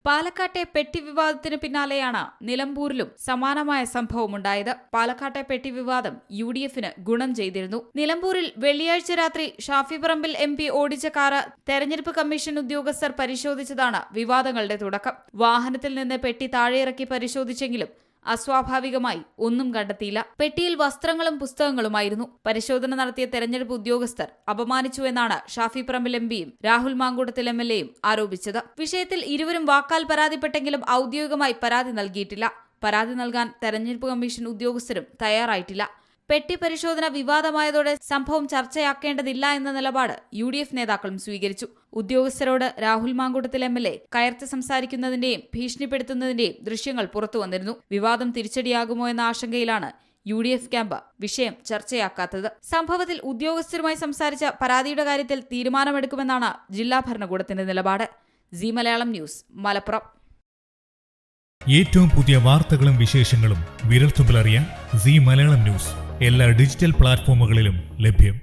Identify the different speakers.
Speaker 1: പാലക്കാട്ടെ പെട്ടി വിവാദത്തിന് പിന്നാലെയാണ് നിലമ്പൂരിലും സമാനമായ സംഭവമുണ്ടായത്. പാലക്കാട്ടെ പെട്ടി വിവാദം UDFന് ഗുണം ചെയ്തിരുന്നു. നിലമ്പൂരിൽ വെള്ളിയാഴ്ച രാത്രി ഷാഫി പറമ്പിൽ MP ഓടിച്ച കാറ് തെരഞ്ഞെടുപ്പ് കമ്മീഷൻ ഉദ്യോഗസ്ഥർ പരിശോധിച്ചതാണ് വിവാദങ്ങളുടെ തുടക്കം. വാഹനത്തിൽ നിന്ന് പെട്ടി താഴെയിറക്കി പരിശോധിച്ചെങ്കിലും അസ്വാഭാവികമായി ഒന്നും കണ്ടെത്തിയില്ല. പെട്ടിയിൽ വസ്ത്രങ്ങളും പുസ്തകങ്ങളുമായിരുന്നു. പരിശോധന നടത്തിയ തെരഞ്ഞെടുപ്പ് ഉദ്യോഗസ്ഥർ അപമാനിച്ചുവെന്നാണ് ഷാഫി പറമ്പിൽ MPയും രാഹുൽ മാങ്കൂട്ടത്തിൽ MLAയും ആരോപിച്ചത്. വിഷയത്തിൽ ഇരുവരും വാക്കാൽ പരാതിപ്പെട്ടെങ്കിലും ഔദ്യോഗികമായി പരാതി നൽകിയിട്ടില്ല. പരാതി നൽകാൻ തെരഞ്ഞെടുപ്പ് കമ്മീഷൻ ഉദ്യോഗസ്ഥരും തയ്യാറായിട്ടില്ല. പെട്ടി പരിശോധന വിവാദമായതോടെ സംഭവം ചർച്ചയാക്കേണ്ടതില്ല എന്ന നിലപാട് UDF നേതാക്കളും സ്വീകരിച്ചു. ഉദ്യോഗസ്ഥരോട് രാഹുൽ മാങ്കൂട്ടത്തിൽ MLA കയർത്ത് സംസാരിക്കുന്നതിന്റെയും ഭീഷണിപ്പെടുത്തുന്നതിന്റെയും ദൃശ്യങ്ങൾ പുറത്തുവന്നിരുന്നു. വിവാദം തിരിച്ചടിയാകുമോ എന്ന ആശങ്കയിലാണ് UDF ക്യാമ്പ് വിഷയം ചർച്ചയാക്കാത്തത്. സംഭവത്തിൽ ഉദ്യോഗസ്ഥരുമായി സംസാരിച്ച പരാതിയുടെ കാര്യത്തിൽ തീരുമാനമെടുക്കുമെന്നാണ് ജില്ലാ ഭരണകൂടത്തിന്റെ നിലപാട്. Zee Malayalam news, Malappuram.
Speaker 2: ഏറ്റവും പുതിയ വാർത്തകളും വിശേഷങ്ങളും വിരൽത്തുമ്പിലറിയാൻ സീ മലയാളം ന്യൂസ് എല്ലാ ഡിജിറ്റൽ പ്ലാറ്റ്ഫോമുകളിലും ലഭ്യം.